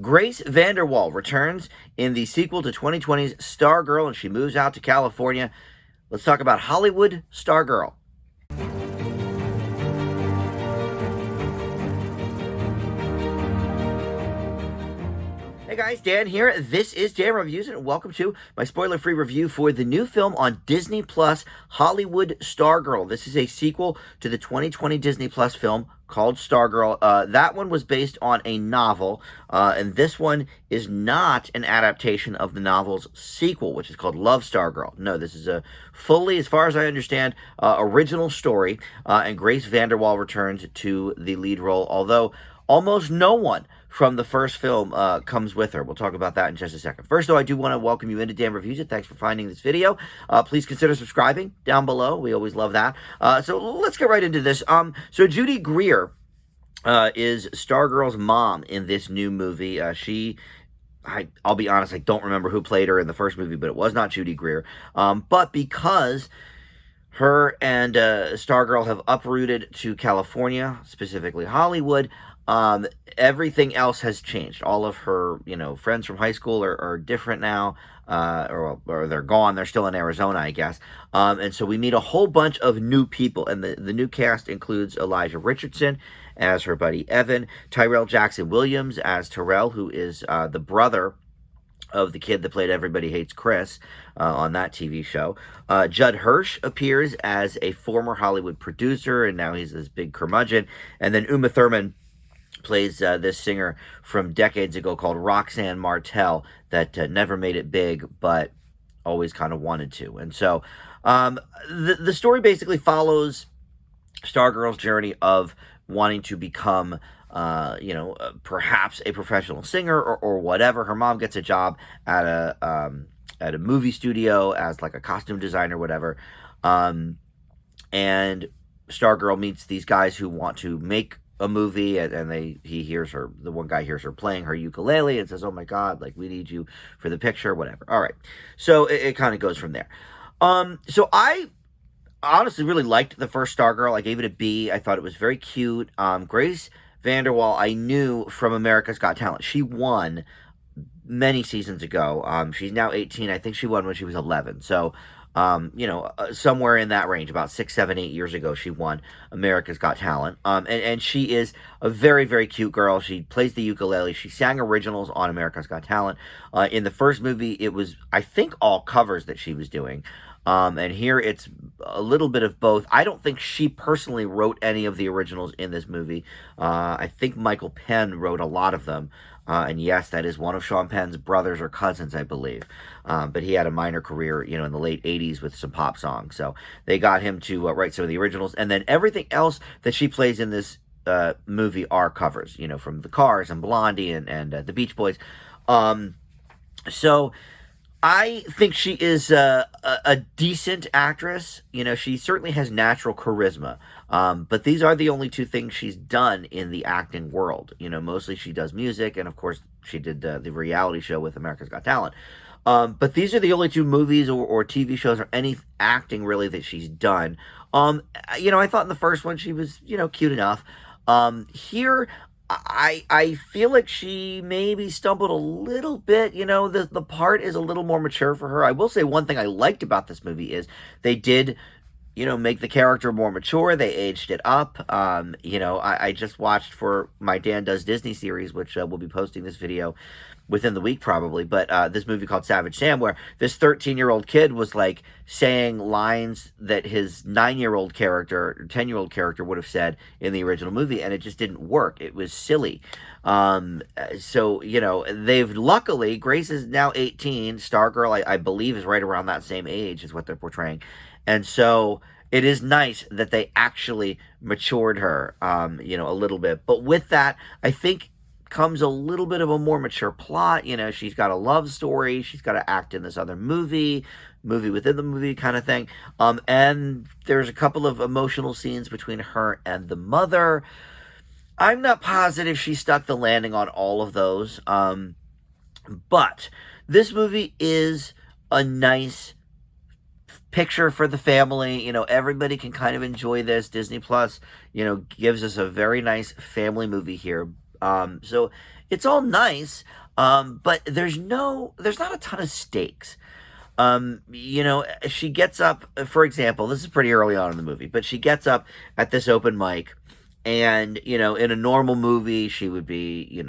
Grace VanderWaal returns in the sequel to 2020's Stargirl, and she moves out to California. Let's talk about Hollywood Stargirl. Hey guys, Dan here. This is Dan Reviews, and welcome to my spoiler-free review for the new film on Disney Plus, Hollywood Stargirl. This is a sequel to the 2020 Disney Plus film called Stargirl. That one was based on a novel, and this one is not an adaptation of the novel's sequel, which is called Love Stargirl. No, this is a fully, as far as I understand, original story, and Grace VanderWaal returns to the lead role, although almost no one from the first film comes with her. We'll talk about that in just a second. First, though, I do want to welcome you into Dan Reviews It. Thanks for finding this video. Please consider subscribing down below. We always love that. So let's get right into this. So Judy Greer is Stargirl's mom in this new movie. I'll be honest, I don't remember who played her in the first movie, but it was not Judy Greer. But because her and Stargirl have uprooted to California, specifically Hollywood, everything else has changed. All of her, friends from high school are different now, or they're gone. They're still in Arizona, I guess. And so we meet a whole bunch of new people, and the new cast includes Elijah Richardson as her buddy Evan, Tyrell Jackson Williams as Terrell, who is the brother of the kid that played Everybody Hates Chris on that TV show. Judd Hirsch appears as a former Hollywood producer, and now he's this big curmudgeon. And then Uma Thurman plays this singer from decades ago called Roxanne Martel that never made it big, but always kind of wanted to. And so the story basically follows Stargirl's journey of wanting to become perhaps a professional singer or whatever. Her mom gets a job at a movie studio as like a costume designer, whatever. And Stargirl meets these guys who want to make a movie, and the one guy hears her playing her ukulele and says, "Oh my God, like, we need you for the picture," whatever. All right. So it kind of goes from there. So I honestly really liked the first Stargirl. I gave it a B. I thought it was very cute. Grace VanderWaal, I knew from America's Got Talent. She won many seasons ago. She's now 18. I think she won when she was 11. So, somewhere in that range, about 6, 7, 8 years ago, she won America's Got Talent. And she is a very, very cute girl. She plays the ukulele. She sang originals on America's Got Talent. In the first movie, it was, I think, all covers that she was doing. And here it's a little bit of both. I don't think she personally wrote any of the originals in this movie. I think Michael Penn wrote a lot of them. And yes, that is one of Sean Penn's brothers or cousins, I believe. But he had a minor career, in the late 80s with some pop songs. So they got him to write some of the originals. And then everything else that she plays in this movie are covers, from The Cars and Blondie and the Beach Boys. So I think she is a decent actress. She certainly has natural charisma. But these are the only two things she's done in the acting world. Mostly she does music, and of course she did the reality show with America's Got Talent. But these are the only two movies or TV shows or any acting really that she's done. I thought in the first one she was, cute enough. Here, I feel like she maybe stumbled a little bit. The part is a little more mature for her. I will say one thing I liked about this movie is they did, make the character more mature. They aged it up. I just watched for my Dan Does Disney series, which we'll be posting this video within the week probably, but this movie called Savage Sam, where this 13-year-old kid was like saying lines that his 9-year-old character or 10-year-old character would have said in the original movie, and it just didn't work. It was silly. So they've luckily, Grace is now 18. Stargirl, I believe, is right around that same age is what they're portraying. And so it is nice that they actually matured her, a little bit. But with that, I think comes a little bit of a more mature plot. She's got a love story. She's got to act in this other movie within the movie kind of thing. And there's a couple of emotional scenes between her and the mother. I'm not positive she stuck the landing on all of those. But this movie is a nice picture for the family. Everybody can kind of enjoy this. Disney Plus, gives us a very nice family movie here. So it's all nice, but there's not a ton of stakes. She gets up, for example, this is pretty early on in the movie, but she gets up at this open mic, and, in a normal movie, she would be,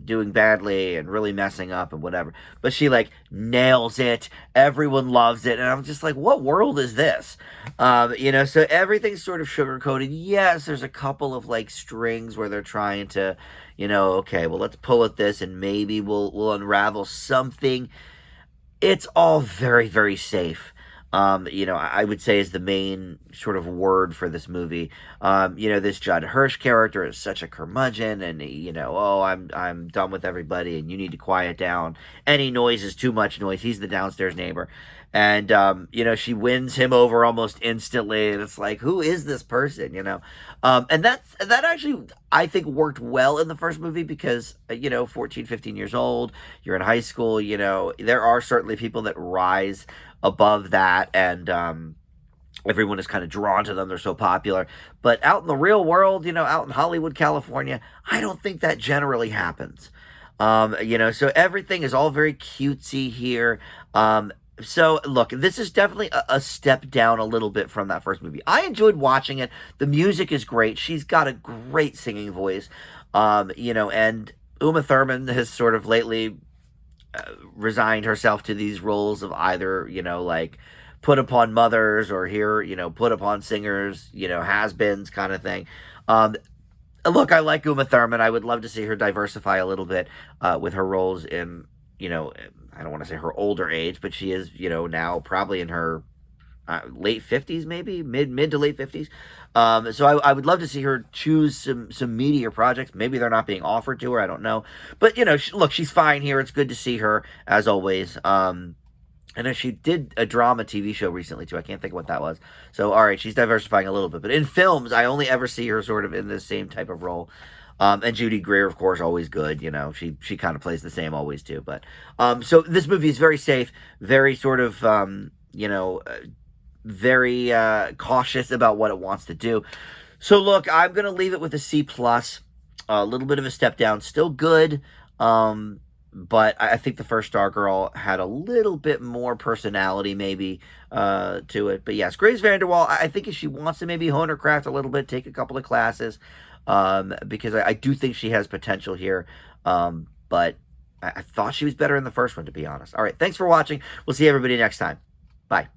doing badly and really messing up and whatever. But she, like, nails it. Everyone loves it. And I'm just like, what world is this? So everything's sort of sugar-coated. Yes, there's a couple of, like, strings where they're trying to, okay, well, let's pull at this and maybe we'll unravel something. It's all very, very safe. I would say is the main sort of word for this movie. This Judd Hirsch character is such a curmudgeon, and oh, I'm done with everybody, and you need to quiet down. Any noise is too much noise. He's the downstairs neighbor, and she wins him over almost instantly, and it's like, who is this person? And that actually, I think, worked well in the first movie because 14, 15 years old, you're in high school. There are certainly people that rise above that, and everyone is kind of drawn to them. They're so popular. But out in the real world, out in Hollywood, California, I don't think that generally happens. So everything is all very cutesy here. So, look, this is definitely a step down a little bit from that first movie. I enjoyed watching it. The music is great. She's got a great singing voice. And Uma Thurman has sort of lately resigned herself to these roles of either, like put upon mothers or here, put upon singers, has-beens kind of thing. Look, I like Uma Thurman. I would love to see her diversify a little bit with her roles in, I don't want to say her older age, but she is, now probably in her late 50s, maybe mid to late 50s. So I would love to see her choose some meatier projects. Maybe they're not being offered to her. I don't know. But, look, she's fine here. It's good to see her, as always. I know she did a drama TV show recently, too. I can't think of what that was. So, all right, she's diversifying a little bit. But in films, I only ever see her sort of in the same type of role. And Judy Greer, of course, always good. She kind of plays the same always, too. But so this movie is very safe, very sort of, very cautious about what it wants to do. So, look, I'm going to leave it with a C+. A little bit of a step down. Still good. But I think the first Stargirl had a little bit more personality, maybe, to it. But yes, Grace VanderWaal, I think if she wants to maybe hone her craft a little bit, take a couple of classes, because I do think she has potential here. But I thought she was better in the first one, to be honest. All right, thanks for watching. We'll see everybody next time. Bye.